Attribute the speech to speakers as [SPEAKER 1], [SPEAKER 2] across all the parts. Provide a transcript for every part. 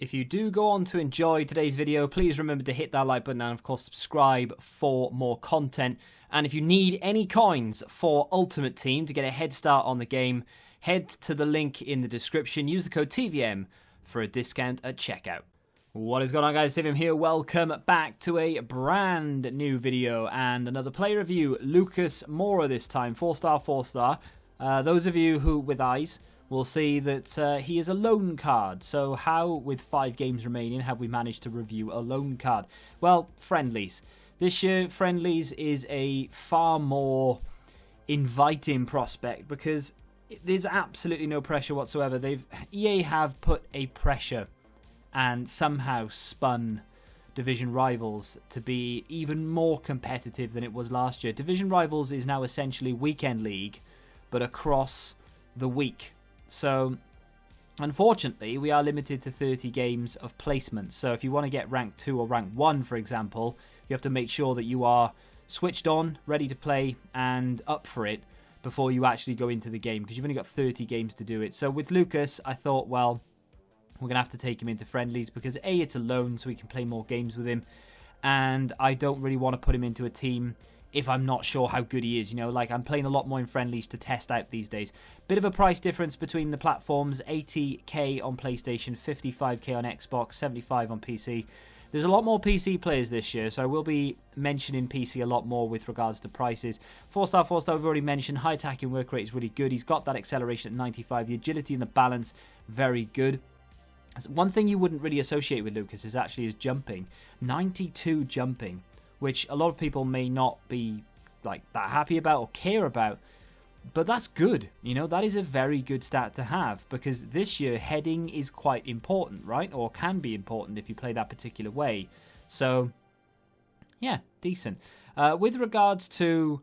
[SPEAKER 1] If you do go on to enjoy today's video, please remember to hit that like button and of course subscribe for more content. And if you need any coins for Ultimate Team to get a head start on the game, head to the link in the description. Use the code TVM for a discount at checkout. What is going on, guys? TVM here. Welcome back to a brand new video and another player review. Lucas Moura this time, 4-star, 4-star. Those of you who with eyes will see that he is a loan card. So how, with 5 games remaining, have we managed to review a loan card? Well, friendlies. This year, friendlies is a far more inviting prospect because there's absolutely no pressure whatsoever. EA have put a pressure and somehow spun Division Rivals to be even more competitive than it was last year. Division Rivals is now essentially weekend league, but across the week. So, unfortunately, we are limited to 30 games of placements. So if you want to get rank 2 or rank 1, for example, you have to make sure that you are switched on, ready to play, and up for it before you actually go into the game, because you've only got 30 games to do it. So with Lucas, I thought, well, we're going to have to take him into friendlies because A, it's a loan, so we can play more games with him, and I don't really want to put him into a team if I'm not sure how good he is. You know, like, I'm playing a lot more in friendlies to test out these days. Bit of a price difference between the platforms. 80k on PlayStation, 55k on Xbox, 75 on PC. There's a lot more PC players this year, so I will be mentioning PC a lot more with regards to prices. 4-star, 4-star, we've already mentioned. High attacking work rate is really good. He's got that acceleration at 95. The agility and the balance, very good. One thing you wouldn't really associate with Lucas is actually his jumping. 92 jumping, which a lot of people may not be like that happy about or care about, but that's good. You know, that is a very good stat to have, because this year heading is quite important, right? Or can be important if you play that particular way. So, yeah, decent. With regards to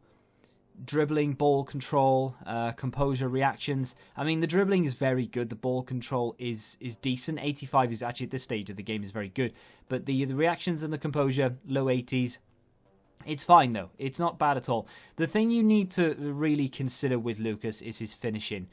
[SPEAKER 1] dribbling, ball control, composure, reactions, I mean, the dribbling is very good. The ball control is decent. 85 is actually, at this stage of the game, is very good. But the reactions and the composure, low 80s. It's fine, though. It's not bad at all. The thing you need to really consider with Lucas is his finishing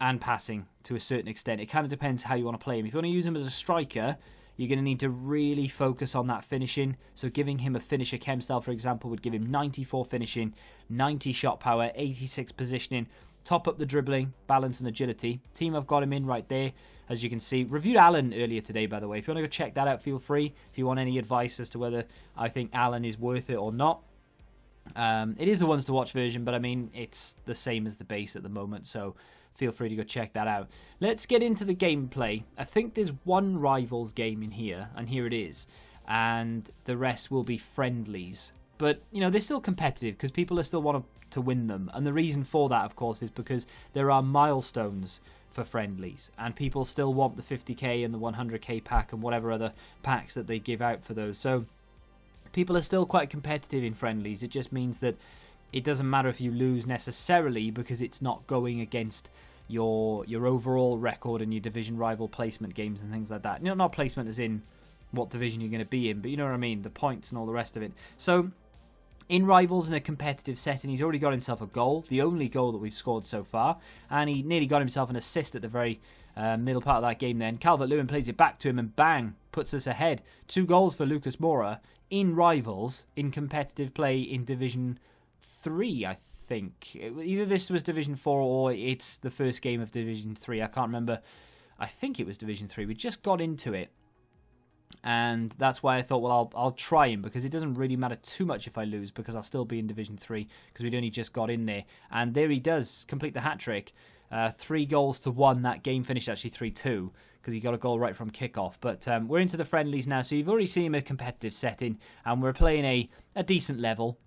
[SPEAKER 1] and passing to a certain extent. It kind of depends how you want to play him. If you want to use him as a striker, you're going to need to really focus on that finishing. So giving him a finisher chem style, for example, would give him 94 finishing, 90 shot power, 86 positioning, top up the dribbling, balance and agility. Team I've got him in right there, as you can see. Reviewed Alan earlier today, by the way. If you want to go check that out, feel free. If you want any advice as to whether I think Alan is worth it or not. It is the ones to watch version, but I mean, it's the same as the base at the moment, so feel free to go check that out. Let's get into the gameplay. I think there's one Rivals game in here, and here it is. And the rest will be friendlies. But, you know, they're still competitive because people are still want to win them. And the reason for that, of course, is because there are milestones for friendlies. And people still want the 50k and the 100k pack and whatever other packs that they give out for those. So people are still quite competitive in friendlies. It just means that it doesn't matter if you lose necessarily, because it's not going against your overall record and your division rival placement games and things like that. You know, not placement as in what division you're going to be in, but you know what I mean, the points and all the rest of it. So in Rivals, in a competitive setting, he's already got himself a goal, the only goal that we've scored so far, and he nearly got himself an assist at the very middle part of that game then. Calvert-Lewin plays it back to him and bang, puts us ahead. 2 goals for Lucas Moura in Rivals, in competitive play in Division 3, I think. Either this was Division 4 or it's the first game of Division 3. I can't remember. I think it was Division 3. We just got into it. And that's why I thought, well, I'll try him, because it doesn't really matter too much if I lose, because I'll still be in Division 3, because we'd only just got in there. And there he does, complete the hat-trick. 3 goals to 1. That game finished actually 3-2, because he got a goal right from kickoff. But we're into the friendlies now, so you've already seen him in a competitive setting, and we're playing a decent level,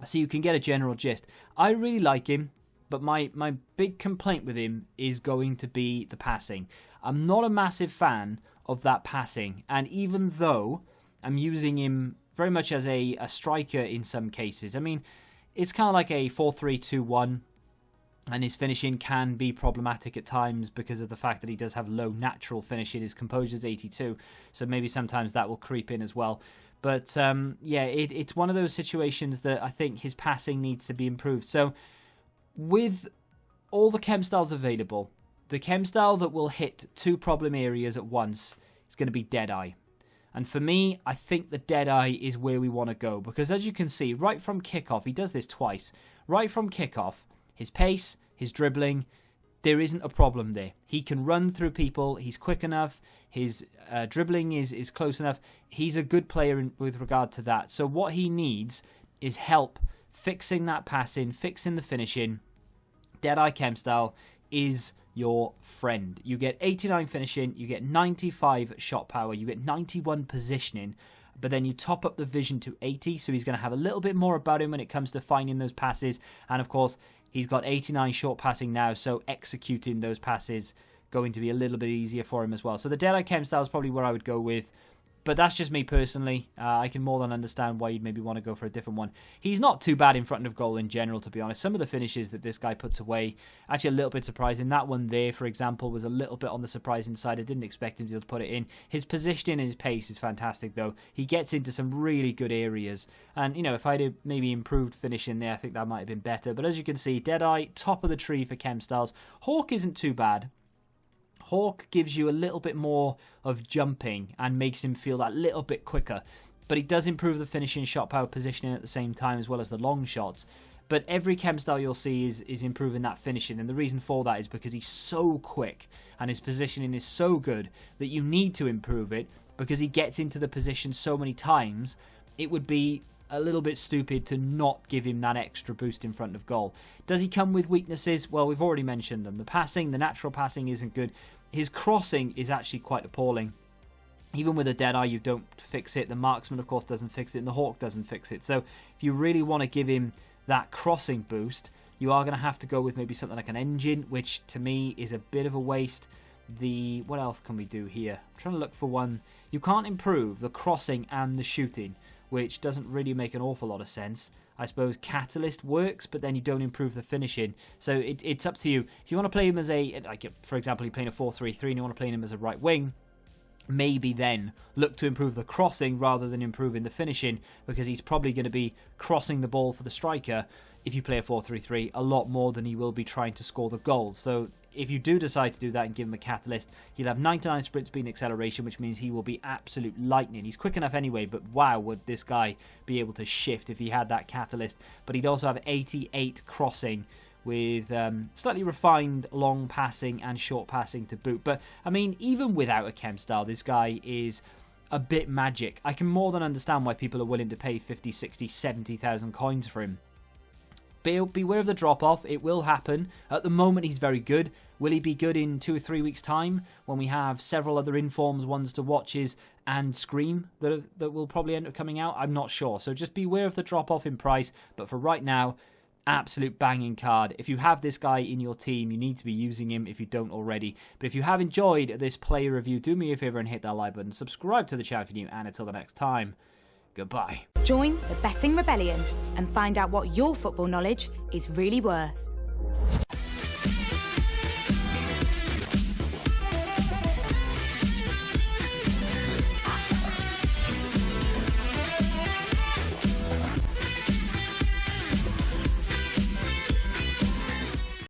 [SPEAKER 1] so you can get a general gist. I really like him, but my big complaint with him is going to be the passing. I'm not a massive fan of that passing, and even though I'm using him very much as a striker in some cases, I mean, it's kind of like a 4-3-2-1, and his finishing can be problematic at times because of the fact that he does have low natural finishing. His composure's 82, so maybe sometimes that will creep in as well. But yeah, it's one of those situations that I think his passing needs to be improved. So with all the chem styles available, the chem style that will hit 2 problem areas at once is going to be Deadeye. And for me, I think the Deadeye is where we want to go. Because as you can see, right from kickoff, he does this twice. Right from kickoff, his pace, his dribbling, there isn't a problem there. He can run through people. He's quick enough. His dribbling is close enough. He's a good player with regard to that. So what he needs is help fixing that passing, fixing the finishing. Deadeye Chemstyle is your friend. You get 89 finishing, you get 95 shot power, you get 91 positioning, but then you top up the vision to 80, so he's going to have a little bit more about him when it comes to finding those passes, and of course, he's got 89 short passing now, so executing those passes going to be a little bit easier for him as well. So the Deadeye Chemstyle is probably where I would go with. But that's just me personally. I can more than understand why you'd maybe want to go for a different one. He's not too bad in front of goal in general, to be honest. Some of the finishes that this guy puts away, actually a little bit surprising. That one there, for example, was a little bit on the surprising side. I didn't expect him to be able to put it in. His positioning and his pace is fantastic, though. He gets into some really good areas. And, you know, if I'd have maybe improved finishing there, I think that might have been better. But as you can see, Deadeye, top of the tree for Chemstyles. Hawk isn't too bad. Hawk gives you a little bit more of jumping and makes him feel that little bit quicker. But he does improve the finishing, shot power, positioning at the same time, as well as the long shots. But every Chemstyle you'll see is improving that finishing. And the reason for that is because he's so quick and his positioning is so good that you need to improve it because he gets into the position so many times. It would be a little bit stupid to not give him that extra boost in front of goal. Does he come with weaknesses? Well, we've already mentioned them. The passing, the natural passing isn't good. His crossing is actually quite appalling. Even with a Deadeye, you don't fix it. The Marksman, of course, doesn't fix it. And the Hawk doesn't fix it. So if you really want to give him that crossing boost, you are going to have to go with maybe something like an Engine, which to me is a bit of a waste. What else can we do here? I'm trying to look for one. You can't improve the crossing and the shooting, which doesn't really make an awful lot of sense. I suppose Catalyst works, but then you don't improve the finishing. So it's up to you. If you want to play him as for example, you're playing a 4-3-3 and you want to play him as a right wing, maybe then look to improve the crossing rather than improving the finishing, because he's probably going to be crossing the ball for the striker if you play a 4-3-3 a lot more than he will be trying to score the goals. So if you do decide to do that and give him a Catalyst, he'll have 99 sprint speed and acceleration, which means he will be absolute lightning. He's quick enough anyway, but wow, would this guy be able to shift if he had that Catalyst. But he'd also have 88 crossing with slightly refined long passing and short passing to boot. But, I mean, even without a Chemstyle, this guy is a bit magic. I can more than understand why people are willing to pay 50, 60, 70,000 coins for him. Beware of the drop-off. It will happen. At the moment, he's very good. Will he be good in 2 or 3 weeks' time when we have several other informs, ones to watches, and Scream that will probably end up coming out? I'm not sure. So just beware of the drop-off in price. But for right now, absolute banging card. If you have this guy in your team, you need to be using him if you don't already. But if you have enjoyed this player review, do me a favor and hit that like button. Subscribe to the channel if you're new. And until the next time, goodbye.
[SPEAKER 2] Join the Betting Rebellion and find out what your football knowledge is really worth.